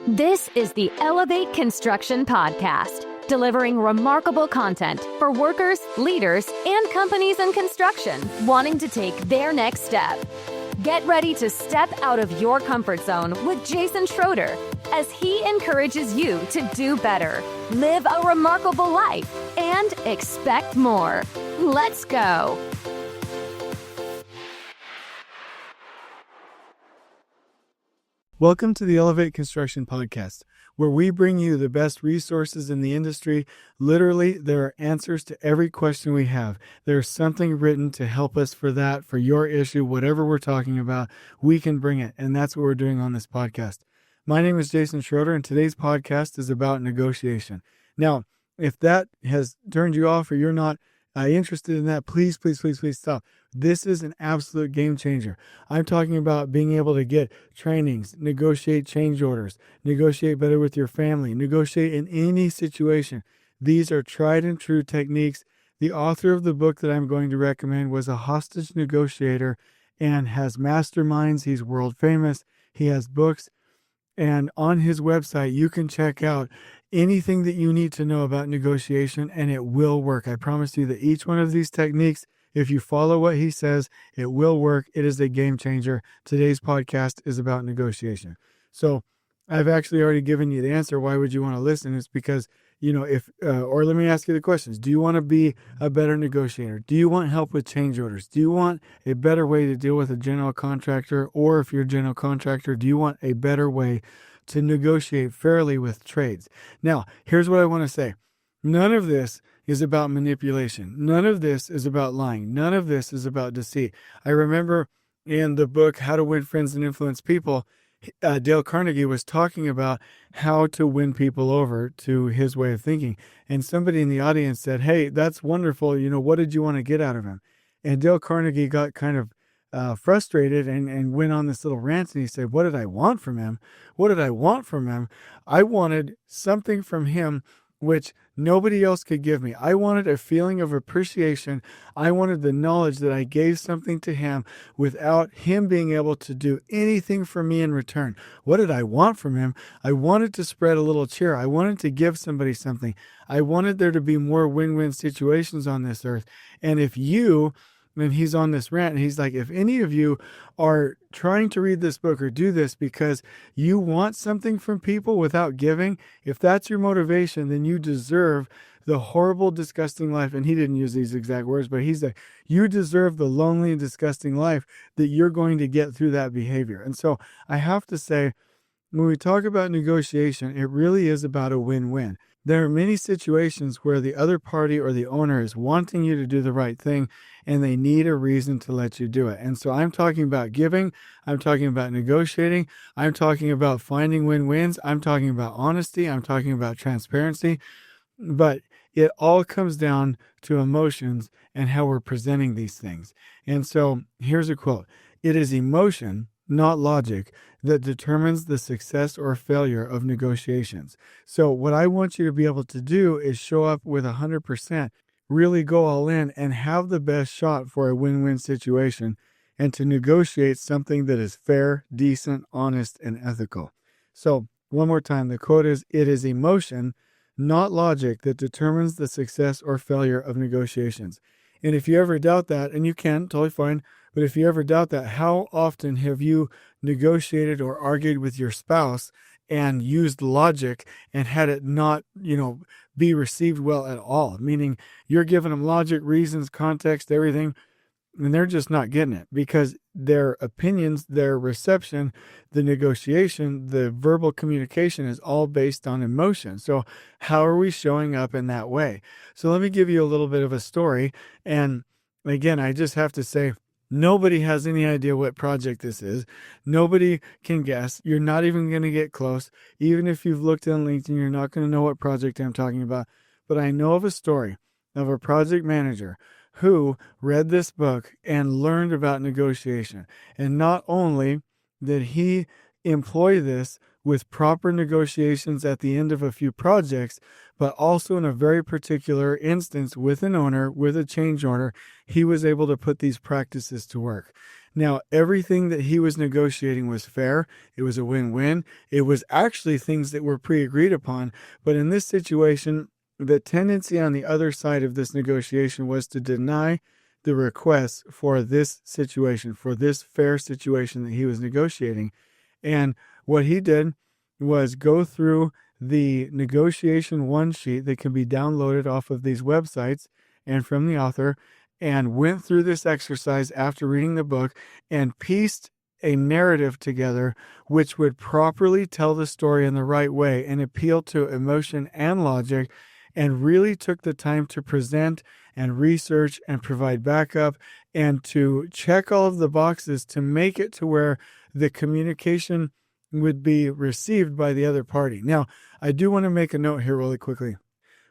This is the Elevate Construction Podcast, delivering remarkable content for workers, leaders, and companies in construction wanting to take their next step. Get ready to step out of your comfort zone with Jason Schroeder as he encourages you to do better, live a remarkable life, and expect more. Let's go. Welcome to the Elevate Construction Podcast, where we bring you the best resources in the industry. Literally, there are answers to every question we have. There's something written to help us for that, for your issue, whatever we're talking about, we can bring it. And that's what we're doing on this podcast. My name is Jason Schroeder, and today's podcast is about negotiation. Now, if that has turned you off or you're not interested in that, please stop. This is an absolute game changer. I'm talking about being able to get trainings, negotiate change orders, negotiate better with your family, negotiate in any situation. These are tried and true techniques. The author of the book that I'm going to recommend was a hostage negotiator and has masterminds. He's world famous. He has books. And on his website, you can check out anything that you need to know about negotiation, and it will work. I promise you that each one of these techniques, if you follow what he says, it will work. It is a game changer. Today's podcast is about negotiation. So I've actually already given you the answer. Why would you want to listen? It's because, or let me ask you the questions. Do you want to be a better negotiator? Do you want help with change orders? Do you want a better way to deal with a general contractor? Or if you're a general contractor, do you want a better way to negotiate fairly with trades? Now, here's what I want to say. None of this is about manipulation. None of this is about lying. None of this is about deceit. I remember in the book, How to Win Friends and Influence People, Dale Carnegie was talking about how to win people over to his way of thinking. And somebody in the audience said, "Hey, that's wonderful. What did you want to get out of him?" And Dale Carnegie got kind of frustrated and went on this little rant, and he said, "What did I want from him? What did I want from him? I wanted something from him which nobody else could give me. I wanted a feeling of appreciation. I wanted the knowledge that I gave something to him without him being able to do anything for me in return." What did I want from him? I wanted to spread a little cheer. I wanted to give somebody something. I wanted there to be more win-win situations on this earth. And and he's on this rant, and he's like, if any of you are trying to read this book or do this because you want something from people without giving, if that's your motivation, then you deserve the horrible, disgusting life. And he didn't use these exact words, but he's like, you deserve the lonely and disgusting life that you're going to get through that behavior. And so I have to say, when we talk about negotiation, it really is about a win-win. There are many situations where the other party or the owner is wanting you to do the right thing, and they need a reason to let you do it. And so I'm talking about giving. I'm talking about negotiating. I'm talking about finding win-wins. I'm talking about honesty. I'm talking about transparency. But it all comes down to emotions and how we're presenting these things. And so here's a quote. "It is emotion, not logic, that determines the success or failure of negotiations." So what I want you to be able to do is show up with 100%, really go all in and have the best shot for a win-win situation, and to negotiate something that is fair, decent, honest, and ethical. So one more time, the quote is, "It is emotion, not logic, that determines the success or failure of negotiations." And if you ever doubt that, and you can, totally fine, but if you ever doubt that, how often have you negotiated or argued with your spouse and used logic and had it not, be received well at all? Meaning you're giving them logic, reasons, context, everything, and they're just not getting it because their opinions, their reception, the negotiation, the verbal communication is all based on emotion. So how are we showing up in that way? So let me give you a little bit of a story. And again, I just have to say, nobody has any idea what project this is. Nobody can guess. You're not even going to get close. Even if you've looked on LinkedIn, you're not going to know what project I'm talking about. But I know of a story of a project manager who read this book and learned about negotiation. And not only did he employ this with proper negotiations at the end of a few projects, but also in a very particular instance with an owner, with a change order, he was able to put these practices to work. Now, everything that he was negotiating was fair. It was a win-win. It was actually things that were pre-agreed upon. But in this situation, the tendency on the other side of this negotiation was to deny the request for this situation, for this fair situation that he was negotiating. And what he did was go through the negotiation one sheet that can be downloaded off of these websites and from the author, and went through this exercise after reading the book and pieced a narrative together which would properly tell the story in the right way and appeal to emotion and logic, and really took the time to present and research and provide backup and to check all of the boxes to make it to where the communication would be received by the other party. Now, I do want to make a note here really quickly.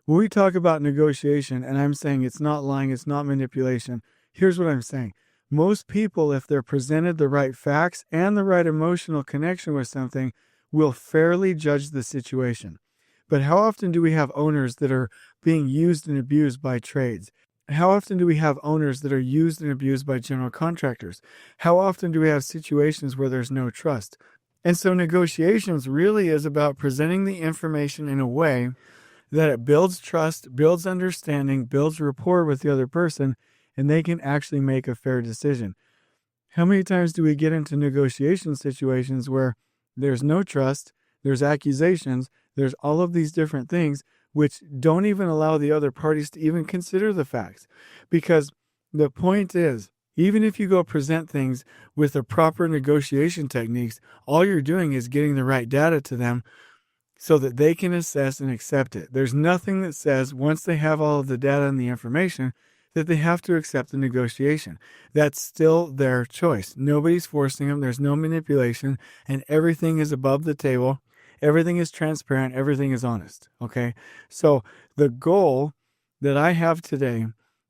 When we talk about negotiation, and I'm saying it's not lying, it's not manipulation, here's what I'm saying. Most people, if they're presented the right facts and the right emotional connection with something, will fairly judge the situation. But how often do we have owners that are being used and abused by trades? How often do we have owners that are used and abused by general contractors? How often do we have situations where there's no trust? And so negotiations really is about presenting the information in a way that it builds trust, builds understanding, builds rapport with the other person, and they can actually make a fair decision. How many times do we get into negotiation situations where there's no trust, there's accusations, there's all of these different things which don't even allow the other parties to even consider the facts? Because the point is, even if you go present things with the proper negotiation techniques, all you're doing is getting the right data to them so that they can assess and accept it. There's nothing that says once they have all of the data and the information that they have to accept the negotiation. That's still their choice. Nobody's forcing them. There's no manipulation, and everything is above the table. Everything is transparent. Everything is honest. Okay? So the goal that I have today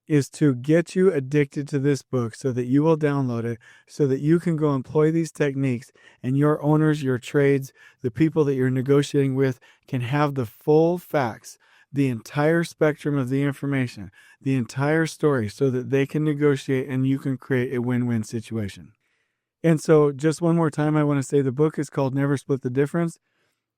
is to get you addicted to this book so that you will download it, so that you can go employ these techniques, and your owners, your trades, the people that you're negotiating with can have the full facts, the entire spectrum of the information, the entire story, so that they can negotiate and you can create a win-win situation. And so just one more time, I want to say the book is called Never Split the Difference.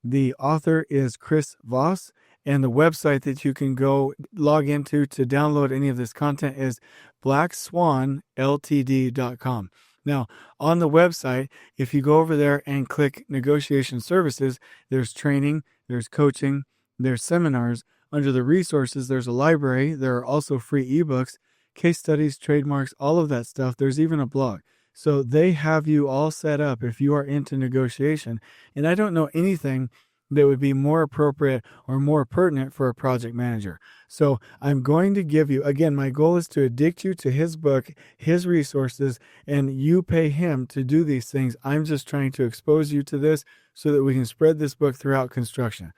The author is Chris Voss. And the website that you can go log into to download any of this content is blackswanltd.com. Now, on the website, if you go over there and click negotiation services, there's training, there's coaching, there's seminars. Under the resources, there's a library. There are also free ebooks, case studies, trademarks, all of that stuff. There's even a blog. So they have you all set up if you are into negotiation. And I don't know anything that would be more appropriate or more pertinent for a project manager. So I'm going to give you, again, my goal is to addict you to his book, his resources, and you pay him to do these things. I'm just trying to expose you to this so that we can spread this book throughout construction.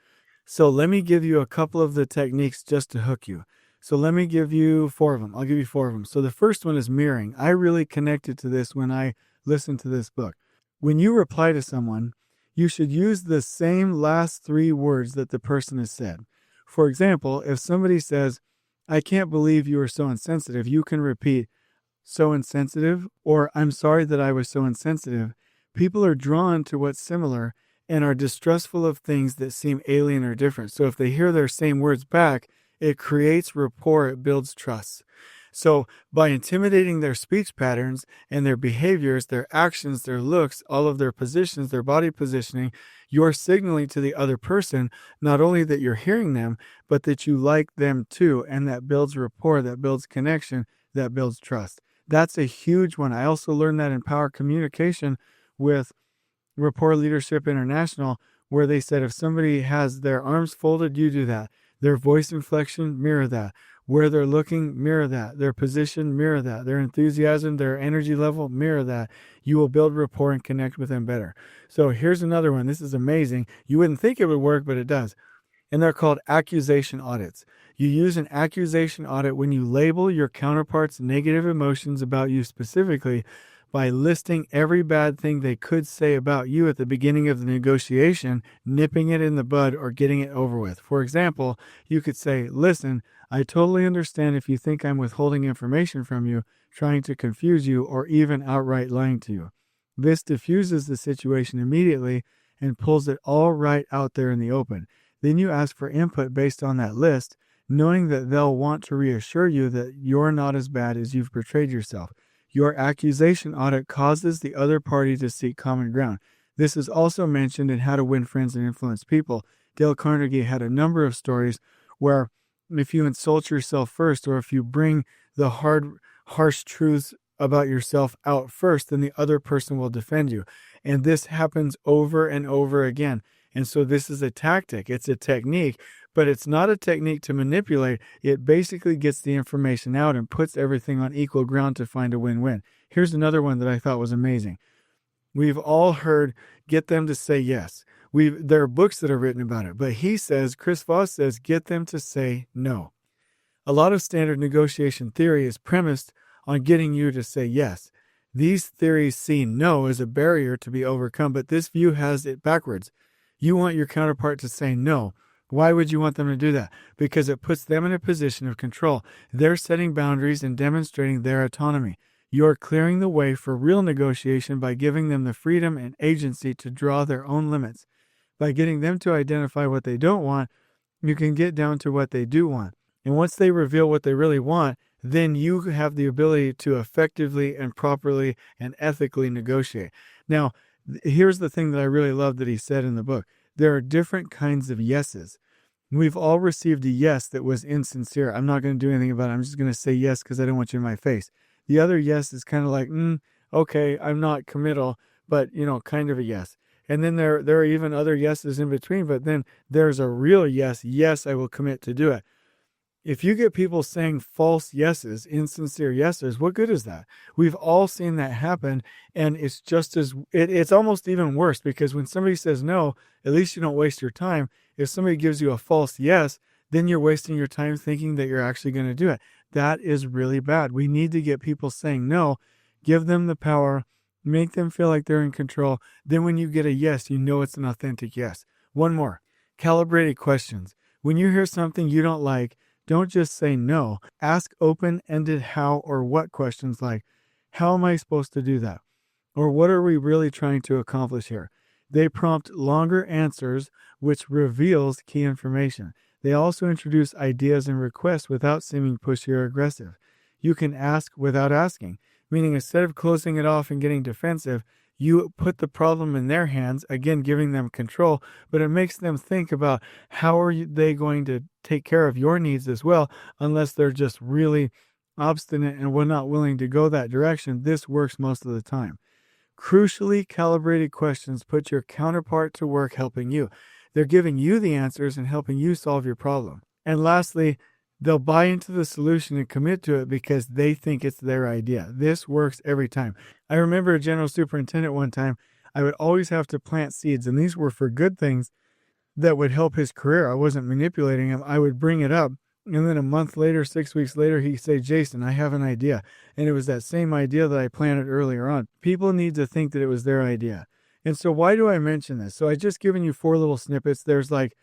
So let me give you a couple of the techniques just to hook you. So let me give you 4 of them. I'll give you 4 of them. So the first one is mirroring. I really connected to this when I listened to this book. When you reply to someone, you should use the same last 3 words that the person has said. For example, if somebody says, "I can't believe you were so insensitive," you can repeat, "so insensitive," or "I'm sorry that I was so insensitive." People are drawn to what's similar and are distrustful of things that seem alien or different. So if they hear their same words back, it creates rapport, it builds trust. So by intimidating their speech patterns and their behaviors, their actions, their looks, all of their positions, their body positioning, you're signaling to the other person not only that you're hearing them, but that you like them too. And that builds rapport, that builds connection, that builds trust. That's a huge one. I also learned that in Power Communication with Rapport Leadership International, where they said if somebody has their arms folded, you do that. Their voice inflection, mirror that. Where they're looking, mirror that. Their position, mirror that. Their enthusiasm, their energy level, mirror that. You will build rapport and connect with them better. So here's another one. This is amazing. You wouldn't think it would work, but it does. And they're called accusation audits. You use an accusation audit when you label your counterpart's negative emotions about you specifically by listing every bad thing they could say about you at the beginning of the negotiation, nipping it in the bud or getting it over with. For example, you could say, listen, I totally understand if you think I'm withholding information from you, trying to confuse you, or even outright lying to you. This diffuses the situation immediately and pulls it all right out there in the open. Then you ask for input based on that list, knowing that they'll want to reassure you that you're not as bad as you've portrayed yourself. Your accusation audit causes the other party to seek common ground. This is also mentioned in How to Win Friends and Influence People. Dale Carnegie had a number of stories where if you insult yourself first, or if you bring the harsh truths about yourself out first, then the other person will defend you. And this happens over and over again. And so this is a tactic. It's a technique, but it's not a technique to manipulate. It basically gets the information out and puts everything on equal ground to find a win-win. Here's another one that I thought was amazing. We've all heard, get them to say yes. There are books that are written about it, but Chris Voss says, get them to say no. A lot of standard negotiation theory is premised on getting you to say yes. These theories see no as a barrier to be overcome, but this view has it backwards. You want your counterpart to say no. Why would you want them to do that? Because it puts them in a position of control. They're setting boundaries and demonstrating their autonomy. You're clearing the way for real negotiation by giving them the freedom and agency to draw their own limits. By getting them to identify what they don't want, you can get down to what they do want. And once they reveal what they really want, then you have the ability to effectively and properly and ethically negotiate. Now, here's the thing that I really love that he said in the book. There are different kinds of yeses. We've all received a yes that was insincere. I'm not going to do anything about it. I'm just going to say yes because I don't want you in my face. The other yes is kind of like, okay, I'm not committal, but, kind of a yes. And then there are even other yeses in between, but then there's a real yes. Yes, I will commit to do it. If you get people saying false yeses, insincere yeses, what good is that? We've all seen that happen, and it's it's almost even worse, because when somebody says no, at least you don't waste your time. If somebody gives you a false yes, then you're wasting your time thinking that you're actually going to do it. That is really bad. We need to get people saying no, give them the power, make them feel like they're in control. Then when you get a yes, you know it's an authentic yes. One more, calibrated questions. When you hear something you don't like, don't just say no. Ask open-ended how or what questions like, how am I supposed to do that? Or what are we really trying to accomplish here? They prompt longer answers, which reveals key information. They also introduce ideas and requests without seeming pushy or aggressive. You can ask without asking, meaning instead of closing it off and getting defensive, you put the problem in their hands, again, giving them control, but it makes them think about how are they going to take care of your needs as well, unless they're just really obstinate and we're not willing to go that direction. This works most of the time. Crucially, calibrated questions put your counterpart to work helping you. They're giving you the answers and helping you solve your problem. And lastly, they'll buy into the solution and commit to it because they think it's their idea. This works every time. I remember a general superintendent one time, I would always have to plant seeds, and these were for good things that would help his career. I wasn't manipulating him. I would bring it up, and then a month later, 6 weeks later, he'd say, Jason, I have an idea. And it was that same idea that I planted earlier on. People need to think that it was their idea. And so why do I mention this? So I just given you 4 little snippets. There's like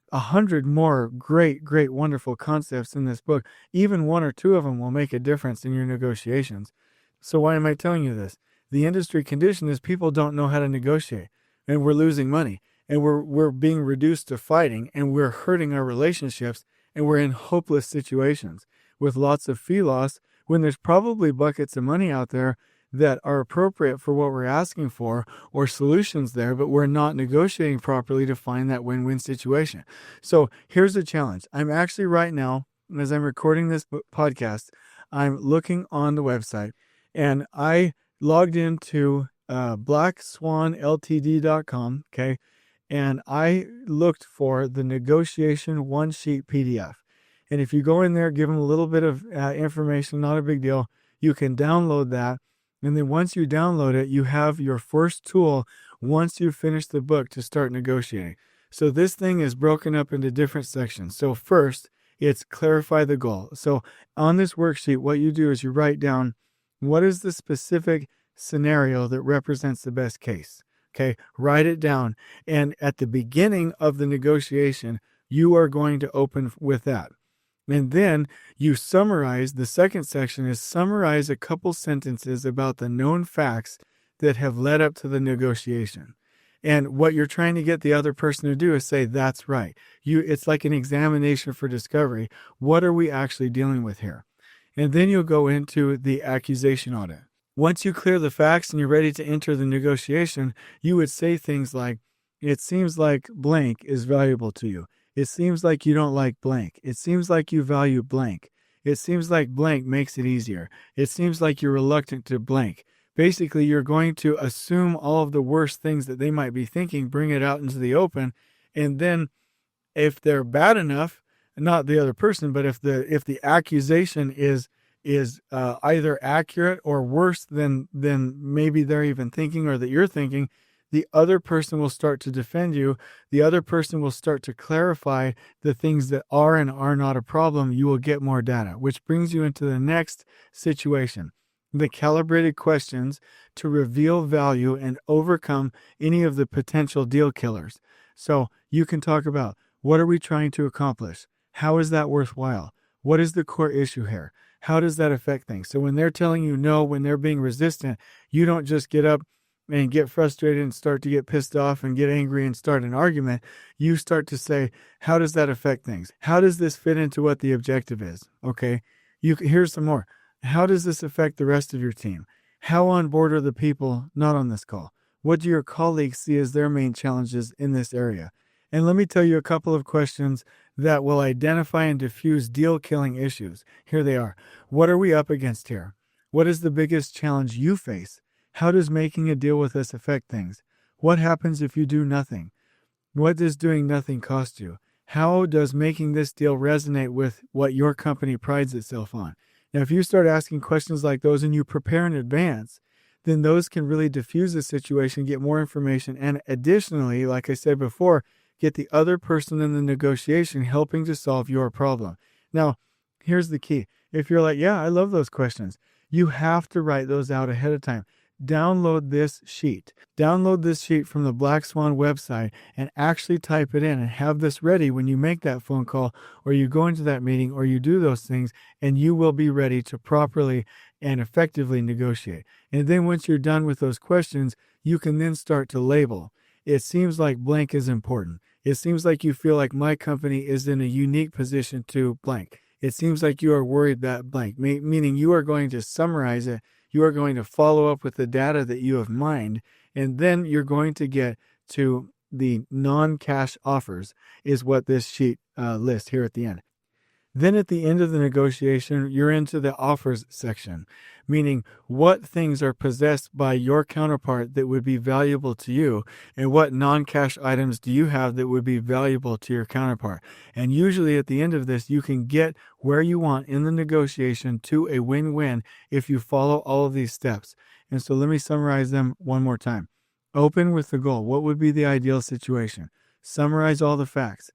100 more great, wonderful concepts in this book. Even 1 or 2 of them will make a difference in your negotiations. So why am I telling you this? The industry condition is people don't know how to negotiate, and we're losing money, and we're being reduced to fighting, and we're hurting our relationships, and we're in hopeless situations with lots of fee loss when there's probably buckets of money out there that are appropriate for what we're asking for, or solutions there, but we're not negotiating properly to find that win-win situation. So here's the challenge. I'm actually right now, as I'm recording this podcast, I'm looking on the website, and I logged into blackswanltd.com, okay, and I looked for the negotiation one-sheet PDF. And if you go in there, give them a little bit of information, not a big deal, you can download that. And then once you download it, you have your first tool once you finish the book to start negotiating. So this thing is broken up into different sections. So first, it's clarify the goal. So on this worksheet, what you do is you write down what is the specific scenario that represents the best case. Okay, write it down. And at the beginning of the negotiation, you are going to open with that. And then you summarize, the second section is summarize a couple sentences about the known facts that have led up to the negotiation. And what you're trying to get the other person to do is say, that's right. It's like an examination for discovery. What are we actually dealing with here? And then you'll go into the accusation audit. Once you clear the facts and you're ready to enter the negotiation, you would say things like, it seems like blank is valuable to you. It seems like you don't like blank. It seems like you value blank. It seems like blank makes it easier. It seems like you're reluctant to blank. Basically, you're going to assume all of the worst things that they might be thinking, bring it out into the open, and then if they're bad enough, not the other person, but if the accusation is either accurate or worse than maybe they're even thinking or that you're thinking, the other person will start to defend you. The other person will start to clarify the things that are and are not a problem. You will get more data, which brings you into the next situation. The calibrated questions to reveal value and overcome any of the potential deal killers. So you can talk about, what are we trying to accomplish? How is that worthwhile? What is the core issue here? How does that affect things? So when they're telling you no, when they're being resistant, you don't just get up and get frustrated and start to get pissed off and get angry and start an argument. You start to say, how does that affect things? How does this fit into what the objective is? Okay, here's some more. How does this affect the rest of your team? How on board are the people not on this call? What do your colleagues see as their main challenges in this area? And let me tell you a couple of questions that will identify and diffuse deal-killing issues. Here they are. What are we up against here? What is the biggest challenge you face? How does making a deal with us affect things? What happens if you do nothing? What does doing nothing cost you? How does making this deal resonate with what your company prides itself on? Now, if you start asking questions like those and you prepare in advance, then those can really diffuse the situation, get more information, and additionally, like I said before, get the other person in the negotiation helping to solve your problem. Now, here's the key. If you're like, yeah, I love those questions, you have to write those out ahead of time. Download this sheet. Download this sheet from the Black Swan website and actually type it in and have this ready when you make that phone call or you go into that meeting or you do those things, and you will be ready to properly and effectively negotiate. And then once you're done with those questions, you can then start to label. It seems like blank is important. It seems like you feel like my company is in a unique position to blank. It seems like you are worried that blank, meaning you are going to summarize it. You are going to follow up with the data that you have mined, and then you're going to get to the non-cash offers is what this sheet lists here at the end. Then at the end of the negotiation, you're into the offers section, meaning what things are possessed by your counterpart that would be valuable to you, and what non-cash items do you have that would be valuable to your counterpart. And usually at the end of this, you can get where you want in the negotiation to a win-win if you follow all of these steps. And so let me summarize them one more time. Open with the goal. What would be the ideal situation? Summarize all the facts.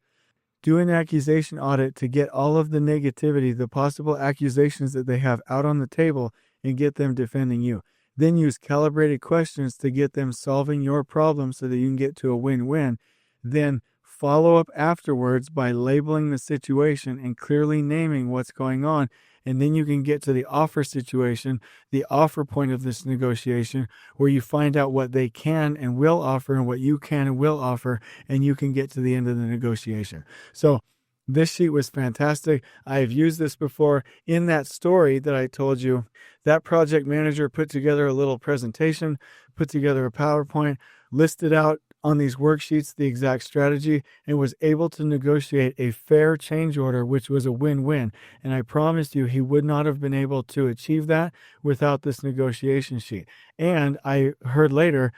Do an accusation audit to get all of the negativity, the possible accusations that they have out on the table, and get them defending you. Then use calibrated questions to get them solving your problem so that you can get to a win-win. Then follow up afterwards by labeling the situation and clearly naming what's going on. And then you can get to the offer situation, the offer point of this negotiation, where you find out what they can and will offer and what you can and will offer, and you can get to the end of the negotiation. So this sheet was fantastic. I've used this before. In that story that I told you, that project manager put together a little presentation, put together a PowerPoint, listed out on these worksheets the exact strategy, and was able to negotiate a fair change order, which was a win-win. And I promised you he would not have been able to achieve that without this negotiation sheet. And I heard later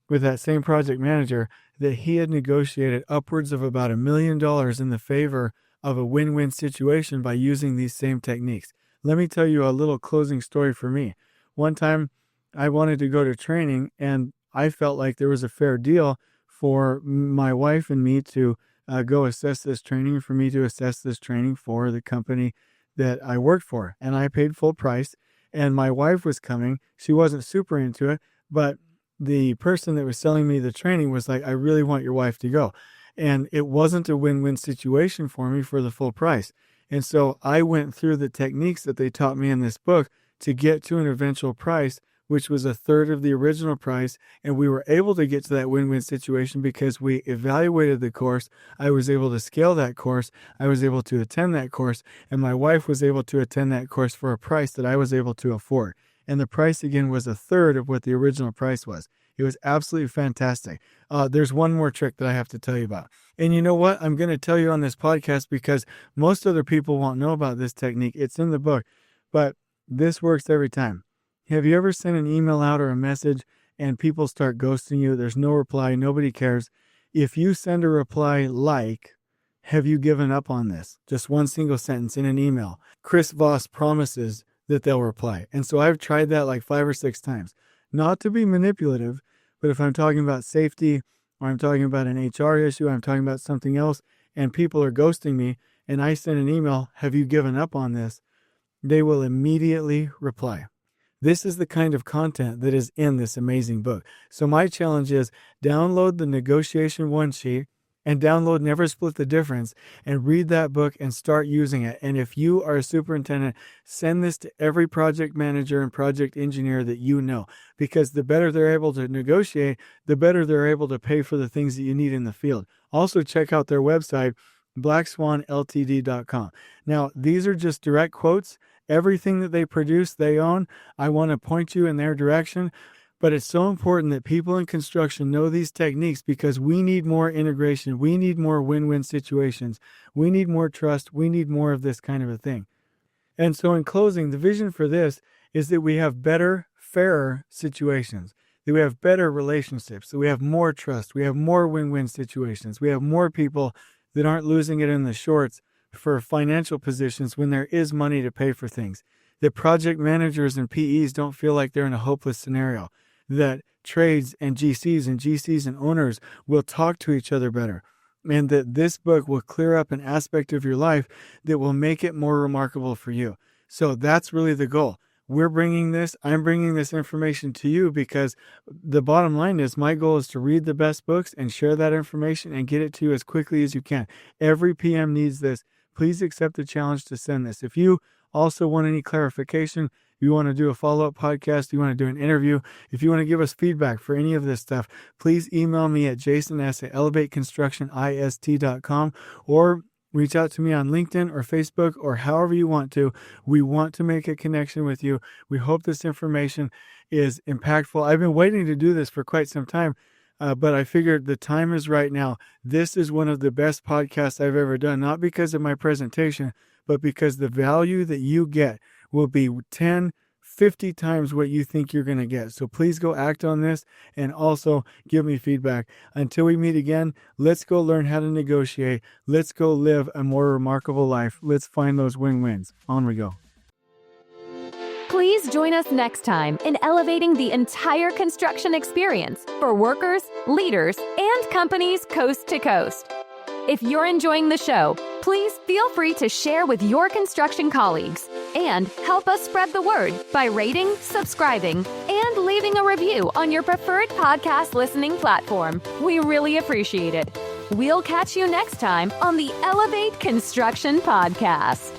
with that same project manager that he had negotiated upwards of about $1 million in the favor of a win-win situation by using these same techniques. Let me tell you a little closing story for me. One time I wanted to go to training, and I felt like there was a fair deal for my wife and me to go assess this training, for me to assess this training for the company that I worked for. And I paid full price. and my wife was coming. She wasn't super into it, but the person that was selling me the training was like, I really want your wife to go. And it wasn't a win-win situation for me for the full price. And so I went through the techniques that they taught me in this book to get to an eventual price, which was a third of the original price. And we were able to get to that win-win situation because we evaluated the course. I was able to scale that course. I was able to attend that course. And my wife was able to attend that course for a price that I was able to afford. And the price, again, was a third of what the original price was. It was absolutely fantastic. There's one more trick that I have to tell you about. And you know what? I'm going to tell you on this podcast because most other people won't know about this technique. It's in the book, but this works every time. Have you ever sent an email out or a message and people start ghosting you? There's no reply. Nobody cares. If you send a reply like, have you given up on this? Just one single sentence in an email. Chris Voss promises that they'll reply. And so I've tried that like 5 or 6 times. Not to be manipulative, but if I'm talking about safety or I'm talking about an HR issue, I'm talking about something else, and people are ghosting me, and I send an email, have you given up on this? They will immediately reply. This is the kind of content that is in this amazing book. So my challenge is download the negotiation one sheet and download Never Split the Difference and read that book and start using it. And if you are a superintendent, send this to every project manager and project engineer that you know, because the better they're able to negotiate, the better they're able to pay for the things that you need in the field. Also check out their website, blackswanltd.com. Now, these are just direct quotes. Everything that they produce, they own. I want to point you in their direction. But it's so important that people in construction know these techniques because we need more integration. We need more win-win situations. We need more trust. We need more of this kind of a thing. And so in closing, the vision for this is that we have better, fairer situations, that we have better relationships, that we have more trust, we have more win-win situations, we have more people that aren't losing it in the shorts for financial positions when there is money to pay for things, that project managers and PEs don't feel like they're in a hopeless scenario, that trades and GCs and owners will talk to each other better, and that this book will clear up an aspect of your life that will make it more remarkable for you. So that's really the goal. I'm bringing this information to you because the bottom line is my goal is to read the best books and share that information and get it to you as quickly as you can. Every PM needs this. Please accept the challenge to send this. If you also want any clarification, you want to do a follow-up podcast, you want to do an interview, if you want to give us feedback for any of this stuff, please email me at jason@elevateconstructionist.com or reach out to me on LinkedIn or Facebook or however you want to. We want to make a connection with you. We hope this information is impactful. I've been waiting to do this for quite some time, but I figured the time is right now. This is one of the best podcasts I've ever done, not because of my presentation, but because the value that you get will be 10, 50 times what you think you're going to get. So please go act on this and also give me feedback. Until we meet again, let's go learn how to negotiate. Let's go live a more remarkable life. Let's find those win-wins. On we go. Please join us next time in elevating the entire construction experience for workers, leaders, and companies coast to coast. If you're enjoying the show, please feel free to share with your construction colleagues and help us spread the word by rating, subscribing, and leaving a review on your preferred podcast listening platform. We really appreciate it. We'll catch you next time on the Elevate Construction Podcast.